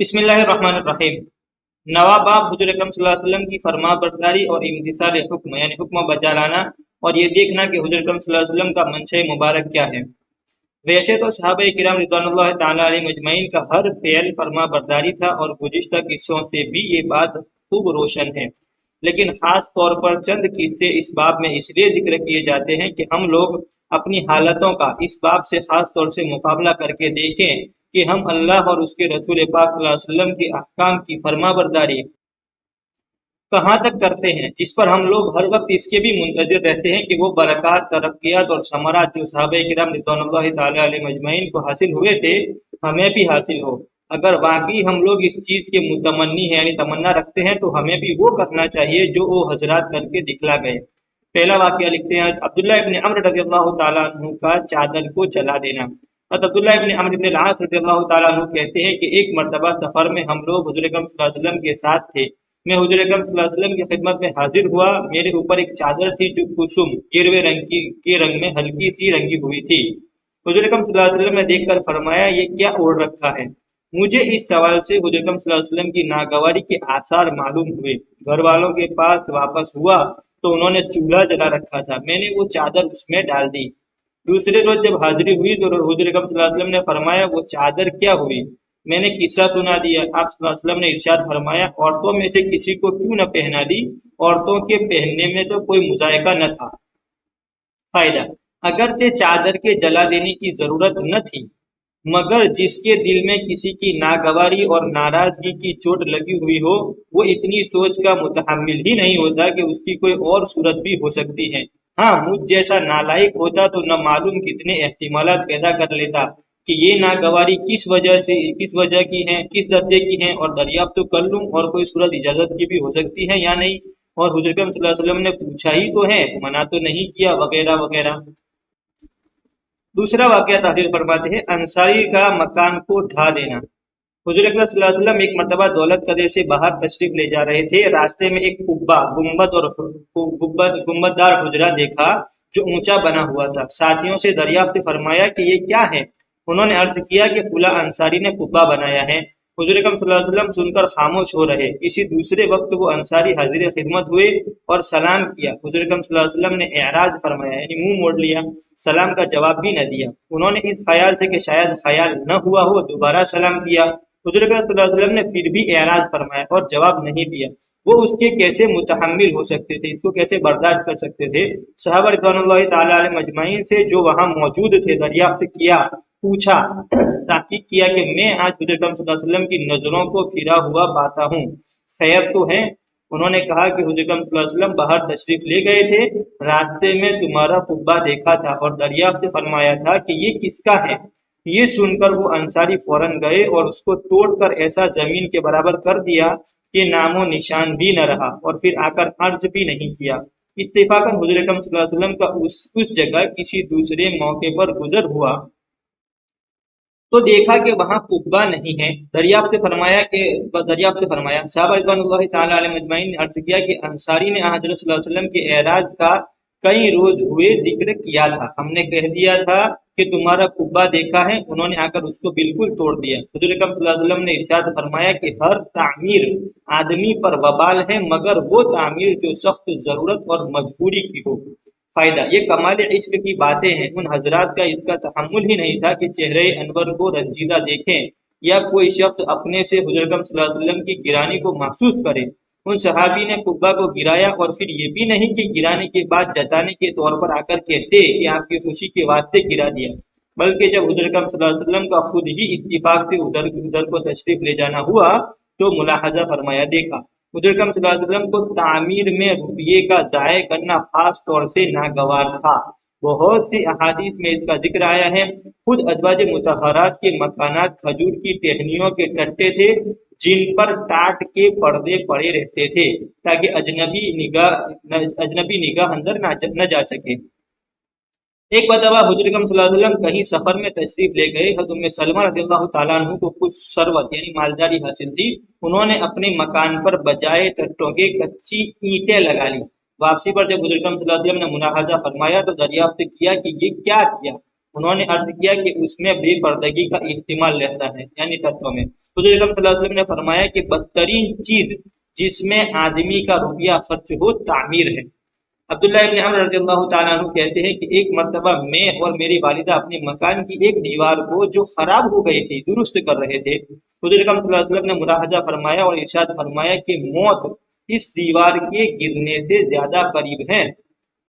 بسم اللہ الرحمن الرحیم۔ نواب حضور اکرم صلی اللہ علیہ وسلم کی فرما برداری اور امتثال حکم یعنی حکم بجا لانا، اور یہ دیکھنا کہ حضور اکرم صلی اللہ علیہ وسلم کا منشا مبارک کیا ہے۔ ویسے تو صحابہ کرام رضوان اللہ تعالیٰ علیہ مجمعین کا ہر فعل فرما برداری تھا، اور گزشتہ قصوں سے بھی یہ بات خوب روشن ہے، لیکن خاص طور پر چند قصے اس باب میں اس لیے ذکر کیے جاتے ہیں کہ ہم لوگ اپنی حالتوں کا اس باب سے خاص طور سے مقابلہ کر کے دیکھیں کہ ہم اللہ اور اس کے رسول پاک صلی اللہ علیہ وسلم کے احکام کی فرما برداری کہاں تک کرتے ہیں، جس پر ہم لوگ ہر وقت اس کے بھی منتظر رہتے ہیں کہ وہ برکات، ترقیات اور ثمرات جو صحابہ کرام رضوان اللہ تعالیٰ علیہ مجمعین کو حاصل ہوئے تھے ہمیں بھی حاصل ہو۔ اگر واقعی ہم لوگ اس چیز کے متمنی ہیں یعنی تمنا رکھتے ہیں تو ہمیں بھی وہ کرنا چاہیے جو وہ حضرات کر کے دکھلا گئے۔ پہلا واقعہ لکھتے ہیں عبداللہ ابن عمرو رضی اللہ تعالیٰ عنہ کا چادر کو جلا دینا۔ عبداللہ ابن عمرو بن العاص رضی اللہ تعالیٰ عنہ کہتے ہیں کہ ایک مرتبہ سفر میں ہم لوگ حضور اکرم صلی اللہ علیہ وسلم کے ساتھ تھے۔ میں حضور اکرم صلی اللہ علیہ وسلم کی خدمت میں حاضر ہوا۔ میرے اوپر ایک چادر تھی جو کسم گروے رنگ کے رنگ میں ہلکی سی رنگی ہوئی تھی۔ حضور اکرم صلی اللہ علیہ وسلم نے دیکھ کر فرمایا، یہ کیا اوڑھ رکھا ہے؟ مجھے اس سوال سے حضور اکرم صلی اللہ علیہ وسلم کی ناگواری کے آثار معلوم ہوئے۔ گھر والوں کے پاس واپس ہوا تو انہوں نے چولہا جلا رکھا تھا، میں نے وہ چادر اس میں ڈال دی۔ دوسرے روز جب حاضری ہوئی تو حضور اکرم صلی اللہ علیہ وسلم نے فرمایا، وہ چادر کیا ہوئی؟ میں نے قصہ سنا دیا۔ آپ صلی اللہ علیہ وسلم نے ارشاد فرمایا، عورتوں میں سے کسی کو کیوں نہ پہنا دی؟ عورتوں کے پہننے میں تو کوئی مذائقہ نہ تھا۔ فائدہ: اگرچہ چادر کے جلا دینے کی ضرورت نہ تھی، مگر جس کے دل میں کسی کی ناگواری اور ناراضگی کی چوٹ لگی ہوئی ہو، وہ اتنی سوچ کا متحمل ہی نہیں ہوتا کہ اس کی کوئی اور صورت بھی ہو سکتی ہے۔ ہاں، مجھ جیسا نالائق ہوتا تو نہ معلوم کتنے احتمالات پیدا کر لیتا کہ یہ ناگواری کس وجہ کی ہے، کس درجے کی ہے، اور دریافت تو کر لوں اور کوئی صورت اجازت کی بھی ہو سکتی ہے یا نہیں، اور حضور اکرم صلی اللہ علیہ وسلم نے پوچھا ہی تو ہے، منع تو نہیں کیا، وغیرہ وغیرہ۔ دوسرا واقعہ تحریر فرماتے ہیں انصاری کا مکان کو ڈھا دینا۔ حضور اکرم صلی اللہ علیہ وسلم ایک مرتبہ دولت قدرے سے باہر تشریف لے جا رہے تھے۔ راستے میں ایک قبہ، گنبد دار حجرہ دیکھا جو اونچا بنا ہوا تھا۔ ساتھیوں سے دریافت فرمایا کہ یہ کیا ہے؟ انہوں نے عرض کیا کہ فلاں انصاری نے قبہ بنایا ہے۔ حضور اکرم صلی اللہ علیہ وسلم سن کر خاموش ہو رہے۔ کسی دوسرے وقت وہ انصاری حاضر خدمت ہوئے اور سلام کیا۔ حضور اکرم صلی اللہ علیہ وسلم نے اعراض فرمایا یعنی منہ موڑ لیا، سلام کا جواب بھی نہ دیا۔ انہوں نے اس خیال سے کہ شاید خیال نہ ہوا ہو دوبارہ سلام کیا۔ حضور اکرم صلی اللہ علیہ وسلم نے پھر بھی اعراض فرمایا اور جواب نہیں دیا۔ وہ اس کے کیسے متحمل ہو سکتے تھے، اس کو کیسے برداشت کر سکتے تھے؟ صحابہ رضوان اللہ تعالیٰ علیہ مجمعین سے جو وہاں موجود تھے دریافت کیا، پوچھا، تحقیق کیا کہ میں آج حضور اکرم صلی اللہ علیہ وسلم کی نظروں کو پھرا ہوا پاتا ہوں، خیر تو ہے؟ انہوں نے کہا کہ حضور اکرم صلی اللہ علیہ وسلم باہر تشریف لے گئے تھے، راستے میں تمہارا قبہ دیکھا تھا اور دریافت فرمایا تھا کہ یہ کس کا ہے۔ یہ سن کر وہ انصاری فوراً گئے اور اس کو توڑ کر ایسا زمین کے برابر کر دیا کہ نام و نشان بھی نہ رہا، اور پھر آ کر عرض بھی نہیں کیا۔ اتفاقاً حضور اکرم صلی اللہ علیہ وسلم کا اس جگہ کسی دوسرے موقع پر گزر ہوا تو دیکھا کہ وہاں قبہ نہیں ہے۔ دریافت فرمایا صحابہ رضوان اللہ تعالیٰ علیہ مجمعین نے عرض کیا کہ انصاری نے حضرت صلی اللہ علیہ وسلم کے اعراض کا کئی روز ہوئے ذکر کیا تھا، ہم نے کہہ دیا تھا کہ تمہارا قبہ دیکھا ہے، انہوں نے آ کر اس کو بالکل توڑ دیا۔ حضور اکرم صلی اللہ علیہ وسلم نے ارشاد فرمایا کہ ہر تعمیر آدمی پر وبال ہے مگر وہ تعمیر جو سخت ضرورت اور مجبوری کی ہو۔ فائدہ: یہ کمال عشق کی باتیں ہیں۔ ان حضرات کا اس کا تحمل ہی نہیں تھا کہ چہرے انور کو رنجیدہ دیکھیں یا کوئی شخص اپنے سے حضور اکرم صلی اللہ علیہ وسلم کی گرانی کو محسوس کرے۔ ان صحابی نے قبہ کو گرایا اور پھر یہ بھی نہیں کہ گرانے کے بعد جتانے کے طور پر آ کر کہتے کہ آپ کی خوشی کے واسطے گرا دیا، بلکہ جب حضور اکرم صلی اللہ علیہ وسلم کا خود ہی اتفاق سے ادھر کو تشریف لے جانا ہوا تو ملاحظہ فرمایا، دیکھا حضور اکرم صلی اللہ علیہ وسلم کو تعمیر میں روپیے کا ضائع کرنا خاص طور سے ناگوار تھا۔ بہت سی احادیث میں اس کا ذکر آیا ہے۔ خود ازواج مطہرات کے مکانات کھجور کی ٹہنیوں کے ٹٹے تھے جن پر ٹاٹ کے پردے پڑے رہتے تھے تاکہ اجنبی نگاہ اندر نہ جا سکے۔ ایک مرتبہ حضور اکرم صلی اللہ علیہ وسلم کہیں سفر میں تشریف لے گئے۔ حضرت ام سلمہ رضی اللہ تعالیٰ عنہ کو کچھ ثروت یعنی مالداری حاصل تھی، انہوں نے اپنے مکان پر بجائے ٹٹوں کے کچی اینٹیں لگا لی۔ واپسی پر جب حضور اکرم صلی اللہ علیہ وسلم نے ملاحظہ فرمایا تو دریافت کیا کہ یہ کیا کیا؟ انہوں نے عرض کیا کہ اس میں بے پردگی کا احتمال رہتا ہے، یعنی تتو میں۔ حضور اکرم صلی اللہ علیہ وسلم نے فرمایا کہ بدترین چیز جس میں آدمی کا روپیہ خرچ ہو تعمیر ہے۔ عبداللہ ابن عمر رضی اللہ تعالیٰ عنہ کہتے ہیں کہ ایک مرتبہ میں اور میری والدہ اپنے مکان کی ایک دیوار کو جو خراب ہو گئی تھی درست کر رہے تھے۔ حضور اکرم صلی اللہ علیہ وسلم نے ملاحظہ فرمایا اور ارشاد فرمایا کہ موت اس دیوار کے گرنے سے زیادہ قریب ہے